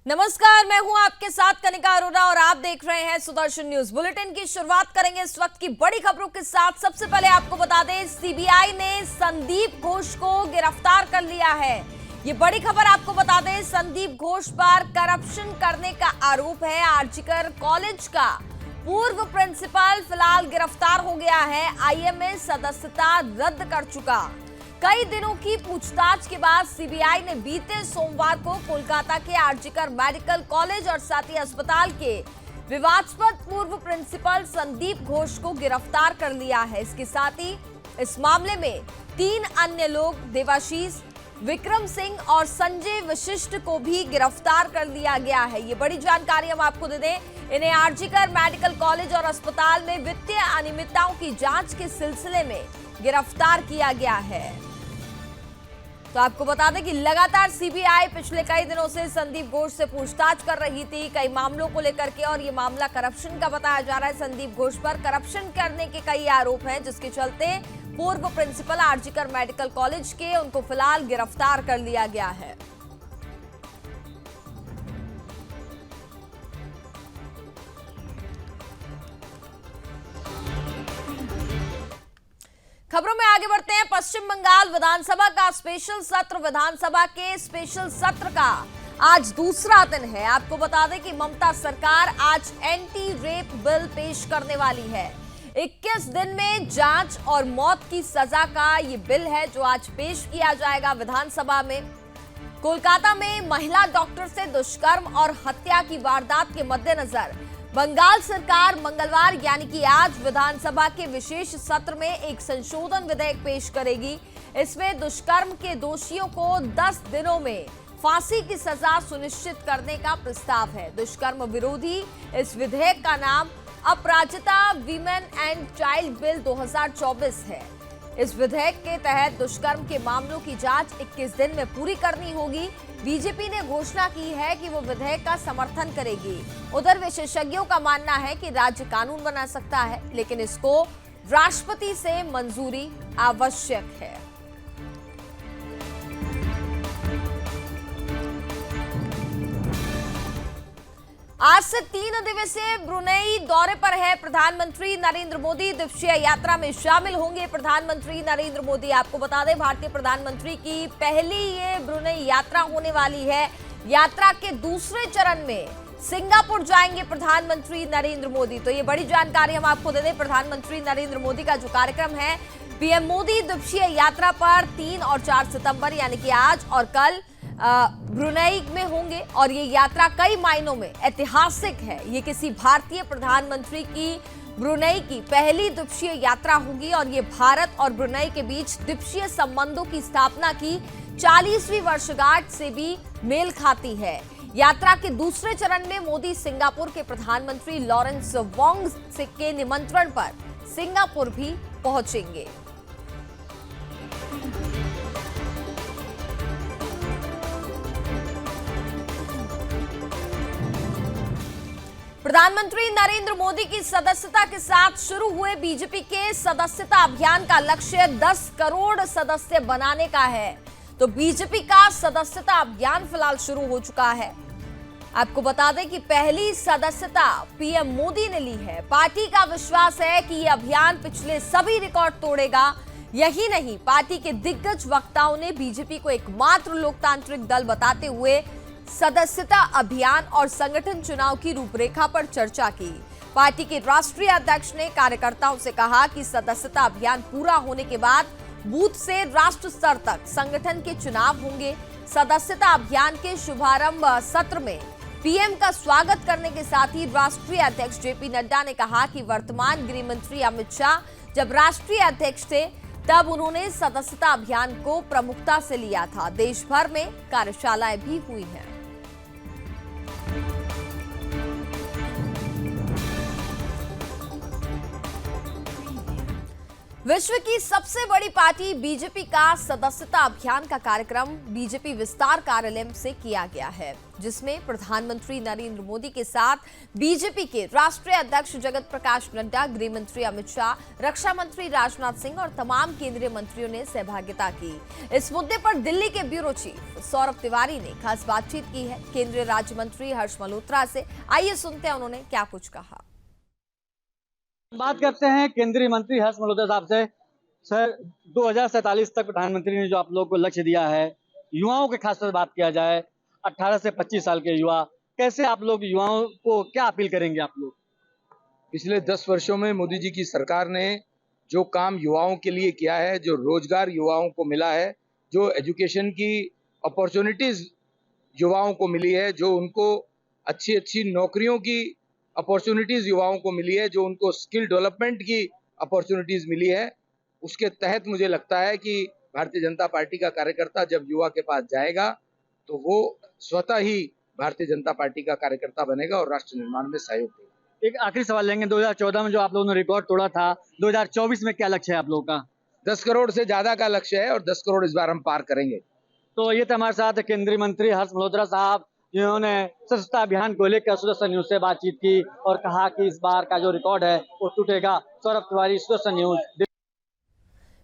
नमस्कार, मैं हूं आपके साथ कनिका अरोरा और आप देख रहे हैं सुदर्शन न्यूज बुलेटिन की शुरुआत करेंगे इस वक्त की बड़ी खबरों के साथ। सबसे पहले आपको बता दें, सीबीआई ने संदीप घोष को गिरफ्तार कर लिया है। ये बड़ी खबर आपको बता दें, संदीप घोष पर करप्शन करने का आरोप है। आरजीकर कॉलेज का पूर्व प्रिंसिपल फिलहाल गिरफ्तार हो गया है। आईएमए सदस्यता रद्द कर चुका। कई दिनों की पूछताछ के बाद सीबीआई ने बीते सोमवार को कोलकाता के आरजीकर मेडिकल कॉलेज और साथ ही अस्पताल के विवादास्पद पूर्व प्रिंसिपल संदीप घोष को गिरफ्तार कर लिया है। इसके साथ ही इस मामले में 3 अन्य लोग देवाशीष, विक्रम सिंह और संजय वशिष्ठ को भी गिरफ्तार कर लिया गया है। ये बड़ी जानकारी हम आपको दे दें, इन्हें आरजीकर मेडिकल कॉलेज और अस्पताल में वित्तीय अनियमितताओं की जांच के सिलसिले में गिरफ्तार किया गया है। तो आपको बता दें कि लगातार सीबीआई पिछले कई दिनों से संदीप घोष से पूछताछ कर रही थी कई मामलों को लेकर के, और ये मामला करप्शन का बताया जा रहा है। संदीप घोष पर करप्शन करने के कई आरोप हैं, जिसके चलते पूर्व प्रिंसिपल आरजीकर मेडिकल कॉलेज के उनको फिलहाल गिरफ्तार कर लिया गया है। खबरों में आगे बढ़ते हैं। पश्चिम बंगाल विधानसभा का स्पेशल सत्र, विधानसभा के स्पेशल सत्र का आज दूसरा दिन है। आपको बता दें कि ममता सरकार आज एंटी रेप बिल पेश करने वाली है। 21 दिन में जांच और मौत की सजा का ये बिल है जो आज पेश किया जाएगा विधानसभा में। कोलकाता में महिला डॉक्टर से दुष्कर्म और हत्या की वारदात के मद्देनजर बंगाल सरकार मंगलवार यानी कि आज विधानसभा के विशेष सत्र में एक संशोधन विधेयक पेश करेगी। इसमें दुष्कर्म के दोषियों को 10 दिनों में फांसी की सजा सुनिश्चित करने का प्रस्ताव है। दुष्कर्म विरोधी इस विधेयक का नाम अपराजिता वीमेन एंड चाइल्ड बिल 2024 है। इस विधेयक के तहत दुष्कर्म के मामलों की जांच 21 दिन में पूरी करनी होगी। बीजेपी ने घोषणा की है कि वो विधेयक का समर्थन करेगी। उधर विशेषज्ञों का मानना है कि राज्य कानून बना सकता है, लेकिन इसको राष्ट्रपति से मंजूरी आवश्यक है। आज से 3 दिवसीय ब्रुनेई दौरे पर है प्रधानमंत्री नरेंद्र मोदी। दिवसीय यात्रा में शामिल होंगे प्रधानमंत्री नरेंद्र मोदी। आपको बता दें, भारतीय प्रधानमंत्री की पहली ये ब्रुनेई यात्रा होने वाली है। यात्रा के दूसरे चरण में सिंगापुर जाएंगे प्रधानमंत्री नरेंद्र मोदी। तो ये बड़ी जानकारी हम आपको दे दें, प्रधानमंत्री नरेंद्र मोदी का जो कार्यक्रम है, पीएम मोदी द्विपक्षीय यात्रा पर 3 और 4 सितंबर यानी कि आज और कल ब्रुनेई में होंगे। और ये यात्रा कई मायनों में ऐतिहासिक है। ये किसी भारतीय प्रधानमंत्री की ब्रुनेई की पहली द्विपक्षीय यात्रा होगी और ये भारत और ब्रुनेई के बीच द्विपक्षीय संबंधों की स्थापना की 40वीं वर्षगांठ से भी मेल खाती है। यात्रा के दूसरे चरण में मोदी सिंगापुर के प्रधानमंत्री लॉरेंस वोंग के निमंत्रण पर सिंगापुर भी पहुंचेंगे। प्रधानमंत्री नरेंद्र मोदी की सदस्यता के साथ शुरू हुए बीजेपी के सदस्यता अभियान का लक्ष्य 10 करोड़ सदस्य बनाने का है। तो बीजेपी का सदस्यता अभियान फिलहाल शुरू हो चुका है। आपको बता दें कि पहली सदस्यता पीएम मोदी ने ली है। पार्टी का विश्वास है कि यह अभियान पिछले सभी रिकॉर्ड तोड़ेगा। यही नहीं, पार्टी के दिग्गज वक्ताओं ने बीजेपी को एकमात्र लोकतांत्रिक दल बताते हुए सदस्यता अभियान और संगठन चुनाव की रूपरेखा पर चर्चा की। पार्टी के राष्ट्रीय अध्यक्ष ने कार्यकर्ताओं से कहा कि सदस्यता अभियान पूरा होने के बाद बूथ से राष्ट्र स्तर तक संगठन के चुनाव होंगे। सदस्यता अभियान के शुभारंभ सत्र में पीएम का स्वागत करने के साथ ही राष्ट्रीय अध्यक्ष जेपी नड्डा ने कहा कि वर्तमान गृह मंत्री अमित शाह जब राष्ट्रीय अध्यक्ष थे तब उन्होंने सदस्यता अभियान को प्रमुखता से लिया था। देश भर में कार्यशालाएं भी हुई हैं। विश्व की सबसे बड़ी पार्टी बीजेपी का सदस्यता अभियान का कार्यक्रम बीजेपी विस्तार कार्यालय से किया गया है, जिसमें प्रधानमंत्री नरेंद्र मोदी के साथ बीजेपी के राष्ट्रीय अध्यक्ष जगत प्रकाश नड्डा, गृह मंत्री अमित शाह, रक्षा मंत्री राजनाथ सिंह और तमाम केंद्रीय मंत्रियों ने सहभागिता की। इस मुद्दे पर दिल्ली के ब्यूरो चीफ सौरभ तिवारी ने खास बातचीत की है केंद्रीय राज्य मंत्री हर्ष मल्होत्रा से। आइए सुनते हैं उन्होंने क्या कुछ कहा। बात करते हैं केंद्रीय मंत्री हर्ष मल्होत्रा साहब से। सर, 2047 तक प्रधानमंत्री ने जो आप लोगों को लक्ष्य दिया है, युवाओं के खास तौर बात किया जाए, 18 से 25 साल के युवा, कैसे आप लोग युवाओं को क्या अपील करेंगे आप लोग? पिछले 10 वर्षों में मोदी जी की सरकार ने जो काम युवाओं के लिए किया है, जो रोजगार युवाओं को मिला है, जो एजुकेशन की अपॉर्चुनिटीज युवाओं को मिली है, जो उनको अच्छी अच्छी नौकरियों की अपॉर्चुनिटीज युवाओं को मिली है, जो उनको स्किल डेवलपमेंट की अपॉर्चुनिटीज मिली है, उसके तहत मुझे लगता है कि भारतीय जनता पार्टी का कार्यकर्ता जब युवा के पास जाएगा तो वो स्वतः ही भारतीय जनता पार्टी का कार्यकर्ता बनेगा और राष्ट्र निर्माण में सहयोग देगा। एक आखिरी सवाल लेंगे, 2014 में जो आप लोगों ने रिकॉर्ड तोड़ा था, 2024 में क्या लक्ष्य है आप लोगों का? 10 करोड़ से ज्यादा का लक्ष्य है और 10 करोड़ इस बार हम पार करेंगे। तो ये थे हमारे साथ केंद्रीय मंत्री हर्ष मल्होत्रा साहब, जिन्होंने सदस्यता अभियान को लेकर सुदर्शन न्यूज से बातचीत की और कहा कि इस बार का जो रिकॉर्ड है वो टूटेगा। सौरभ तिवारी, सुदर्शन न्यूज।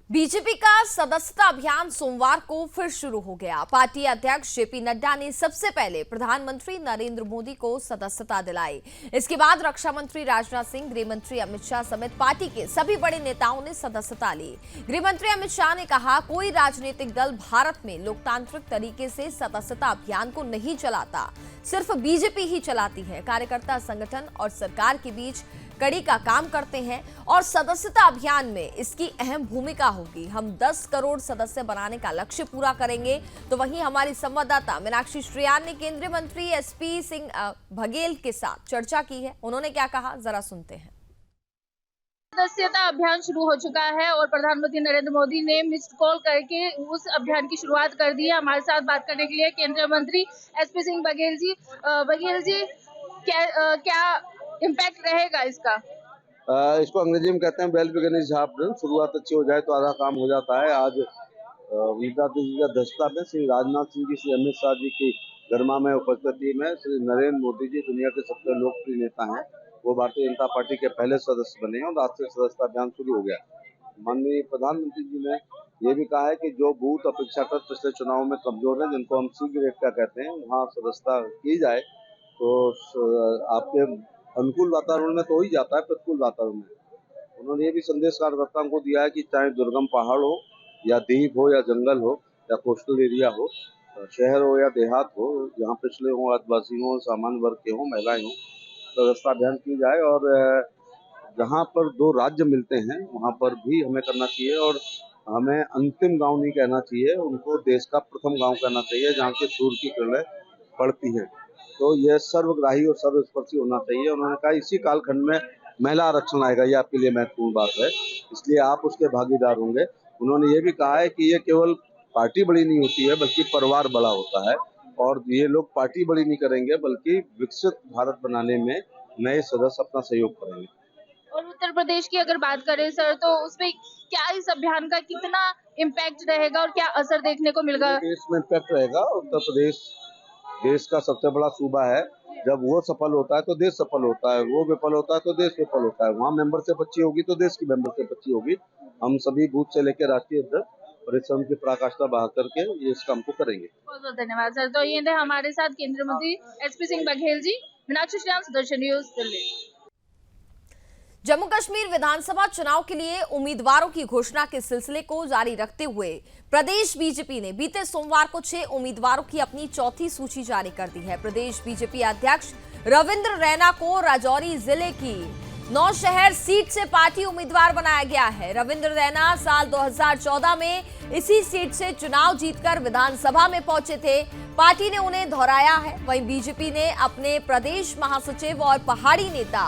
बीजेपी का सदस्यता अभियान सोमवार को फिर शुरू हो गया। पार्टी अध्यक्ष जेपी नड्डा ने सबसे पहले प्रधानमंत्री नरेंद्र मोदी को सदस्यता दिलाई। इसके बाद रक्षा मंत्री राजनाथ सिंह, गृह मंत्री अमित शाह समेत पार्टी के सभी बड़े नेताओं ने सदस्यता ली। गृह मंत्री अमित शाह ने कहा, कोई राजनीतिक दल भारत में लोकतांत्रिक तरीके से सदस्यता अभियान को नहीं चलाता, सिर्फ बीजेपी ही चलाती है। कार्यकर्ता संगठन और सरकार के बीच कड़ी का काम करते हैं और सदस्यता अभियान में इसकी अहम भूमिका होगी। हम 10 करोड़ सदस्य बनाने का लक्ष्य पूरा करेंगे। तो वहीं हमारी संवाददाता मीनाक्षी श्रेयान ने केंद्रीय मंत्री एसपी सिंह बघेल के साथ चर्चा की है। उन्होंने क्या कहा, जरा सुनते हैं। सदस्यता अभियान शुरू हो चुका है और प्रधानमंत्री नरेंद्र मोदी ने मिस्ड कॉल करके उस अभियान की शुरुआत कर दी है। हमारे साथ बात करने के लिए केंद्रीय मंत्री एसपी सिंह बघेल जी। बघेल जी, क्या इम्पैक्ट रहेगा इसका? इसको अंग्रेजी में कहते हैं well begin is half done. शुरुआत अच्छी हो जाए तो आधा काम हो जाता है। आज नेता जी की अध्यक्षता में श्री राजनाथ सिंह जी, श्री अमित शाह जी की गरिमा में उपस्थिति में श्री नरेंद्र मोदी जी दुनिया के सबसे लोकप्रिय नेता हैं, वो भारतीय जनता पार्टी के पहले सदस्य बने हैं और राष्ट्रीय सदस्यता अभियान शुरू हो गया। माननीय प्रधानमंत्री जी ने ये भी कहा है कि जो बूथ अपेक्षाकृत पिछले चुनाव में कमजोर है, जिनको हम सी ग्रेड का कहते हैं, वहाँ सदस्यता की जाए तो आपके अनुकूल वातावरण में तो हो ही जाता है, प्रतिकूल वातावरण में। उन्होंने ये भी संदेश कार्यकर्ताओं को दिया है कि चाहे दुर्गम पहाड़ हो या द्वीप हो या जंगल हो या कोस्टल एरिया हो, शहर हो या देहात हो, जहाँ पिछले हों, आदिवासी हों, सामान्य वर्ग के हों, महिलाएं हों, सदस्यता अभियान की जाए। और जहाँ पर 2 राज्य मिलते हैं वहाँ पर भी हमें करना चाहिए और हमें अंतिम गाँव नहीं कहना चाहिए, उनको देश का प्रथम गाँव कहना चाहिए, जहाँ के सूर्य की किरणें पड़ती हैं। तो यह सर्वग्राही और सर्वस्पर्शी होना चाहिए। उन्होंने कहा इसी कालखंड में महिला आरक्षण आएगा, ये आपके लिए महत्वपूर्ण बात है, इसलिए आप उसके भागीदार होंगे। उन्होंने ये भी कहा है कि ये केवल पार्टी बड़ी नहीं होती है बल्कि परिवार बड़ा होता है और ये लोग पार्टी बड़ी नहीं करेंगे बल्कि विकसित भारत बनाने में नए सदस्य अपना सहयोग करेंगे। और उत्तर प्रदेश की अगर बात करें सर, तो उसमें क्या इस अभियान का कितना इम्पैक्ट रहेगा और क्या असर देखने को मिलेगा? इसमें इम्पैक्ट रहेगा। उत्तर प्रदेश देश का सबसे बड़ा सूबा है। जब वो सफल होता है तो देश सफल होता है, वो विफल होता है तो देश विफल होता है। वहाँ मेंबरशिप अच्छी होगी तो देश की मेंबरशिप अच्छी होगी। हम सभी बूथ से लेकर राष्ट्रीय अध्यक्ष परिश्रम की पराकाष्ठा बहा करके ये इस काम को करेंगे। बहुत बहुत धन्यवाद सर। तो ये थे हमारे साथ केंद्रीय मंत्री एसपी सिंह बघेल जी। मीनाक्षी श्रेयान, सुदर्शन न्यूज, दिल्ली। जम्मू कश्मीर विधानसभा चुनाव के लिए उम्मीदवारों की घोषणा के सिलसिले को जारी रखते हुए प्रदेश बीजेपी ने बीते सोमवार को 6 उम्मीदवारों की अपनी चौथी सूची जारी कर दी है। प्रदेश बीजेपी अध्यक्ष रविंद्र रैना को राजौरी जिले की नौशहर सीट से पार्टी उम्मीदवार बनाया गया है। रविंद्र रैना साल 2014 में इसी सीट से चुनाव जीतकर विधानसभा में पहुंचे थे। पार्टी ने उन्हें दोहराया है। वहीं बीजेपी ने अपने प्रदेश महासचिव और पहाड़ी नेता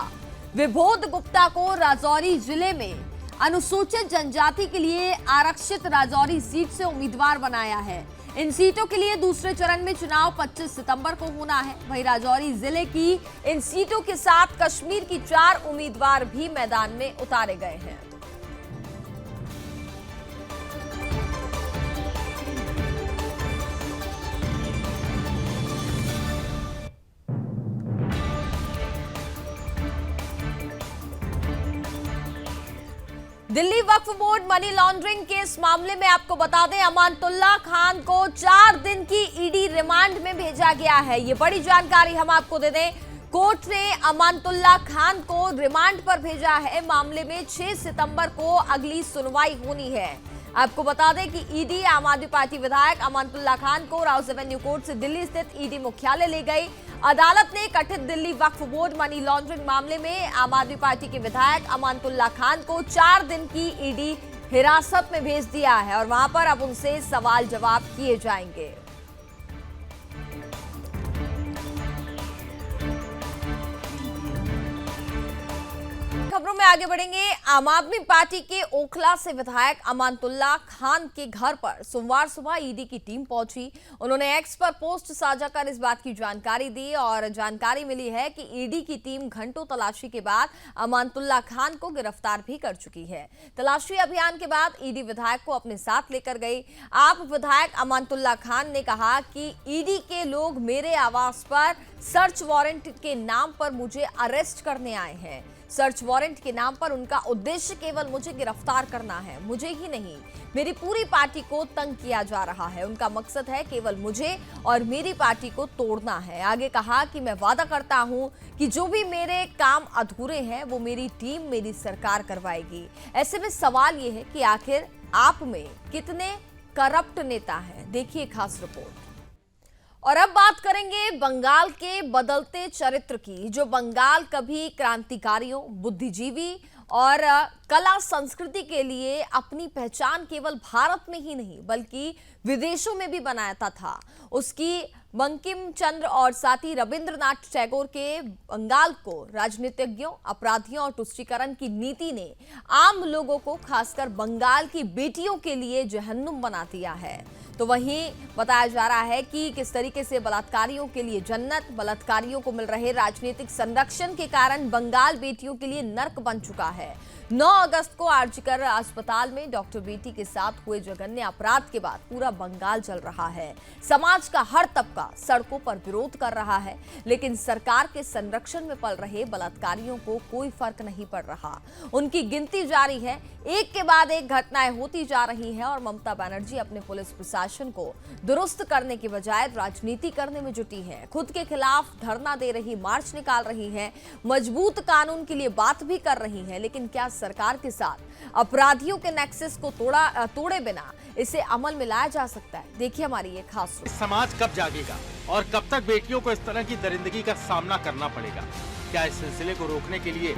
विबोध गुप्ता को राजौरी जिले में अनुसूचित जनजाति के लिए आरक्षित राजौरी सीट से उम्मीदवार बनाया है। इन सीटों के लिए दूसरे चरण में चुनाव 25 सितंबर को होना है। वहीं राजौरी जिले की इन सीटों के साथ कश्मीर की 4 उम्मीदवार भी मैदान में उतारे गए हैं। Delhi Waqf board money laundering के इस मामले में आपको बता दें, अमानतुल्लाह खान को 4 दिन की ईडी रिमांड में भेजा गया है। ये बड़ी जानकारी हम आपको दे दें, कोर्ट ने अमानतुल्लाह खान को रिमांड पर भेजा है। मामले में 6 सितंबर को अगली सुनवाई होनी है। आपको बता दें कि ईडी आम आदमी पार्टी विधायक अमानतुल्लाह खान को राउस एवेन्यू कोर्ट से दिल्ली स्थित ईडी मुख्यालय ले गई। अदालत ने कथित Delhi Waqf board money laundering मामले में आम आदमी पार्टी के विधायक अमानतुल्लाह खान को 4 दिन की ईडी हिरासत में भेज दिया है और वहां पर अब उनसे सवाल जवाब किए जाएंगे। खबरों में आगे बढ़ेंगे। आम आदमी पार्टी के ओखला से विधायक अमानतुल्लाह खान के घर पर सोमवार सुबह ईडी की टीम पहुंची। उन्होंने एक्स पर पोस्ट साझा कर इस बात की जानकारी दी और जानकारी मिली है कि ईडी की टीम घंटों तलाशी के बाद अमानतुल्लाह खान को गिरफ्तार भी कर चुकी है। तलाशी अभियान के बाद ईडी विधायक को अपने साथ लेकर गई। आप विधायक अमानतुल्लाह खान ने कहा कि ईडी के लोग मेरे आवास पर सर्च वारंट के नाम पर मुझे अरेस्ट करने आए हैं। सर्च वारंट के नाम पर उनका उद्देश्य केवल मुझे गिरफ्तार करना है, मुझे ही नहीं, मेरी पूरी पार्टी को तंग किया जा रहा है। उनका मकसद है केवल मुझे और मेरी पार्टी को तोड़ना है। आगे कहा कि मैं वादा करता हूं कि जो भी मेरे काम अधूरे हैं वो मेरी टीम, मेरी सरकार करवाएगी। ऐसे में सवाल ये है कि आखिर आप में कितने करप्ट नेता हैं? देखिए खास रिपोर्ट। और अब बात करेंगे बंगाल के बदलते चरित्र की, जो बंगाल कभी क्रांतिकारियों, बुद्धिजीवी और कला संस्कृति के लिए अपनी पहचान केवल भारत में ही नहीं बल्कि विदेशों में भी बनाता था। उसकी बंकिम चंद्र और साथ ही रविंद्रनाथ टैगोर के बंगाल को राजनीतिज्ञों, अपराधियों और तुष्टीकरण की नीति ने आम लोगों को, खासकर बंगाल की बेटियों के लिए जहन्नुम बना दिया है। तो वहीं बताया जा रहा है कि किस तरीके से बलात्कारियों के लिए जन्नत, बलात्कारियों को मिल रहे राजनीतिक संरक्षण के कारण बंगाल बेटियों के लिए नर्क बन चुका है। 9 अगस्त को आरजीकर अस्पताल में डॉक्टर बेटी के साथ हुए जघन्य अपराध के बाद पूरा बंगाल जल रहा है। समाज का हर तबका सड़कों पर विरोध कर रहा है, लेकिन सरकार के संरक्षण में पल रहे बलात्कारियों को कोई फर्क नहीं पड़ रहा। उनकी गिनती जारी है, एक के बाद एक घटनाएं होती जा रही हैं और ममता बनर्जी अपने पुलिस प्रशासन को दुरुस्त करने के बजाय राजनीति करने में जुटी है। खुद के खिलाफ धरना दे रही, मार्च निकाल रही है, मजबूत कानून के लिए बात भी कर रही है, लेकिन क्या सरकार के साथ अपराधियों के नेक्सस को तोड़े बिना इसे अमल में लाया जा सकता है? देखिए हमारी ये खास रिपोर्ट। समाज कब जागेगा और कब तक बेटियों को इस तरह की दरिंदगी का सामना करना पड़ेगा? क्या इस सिलसिले को रोकने के लिए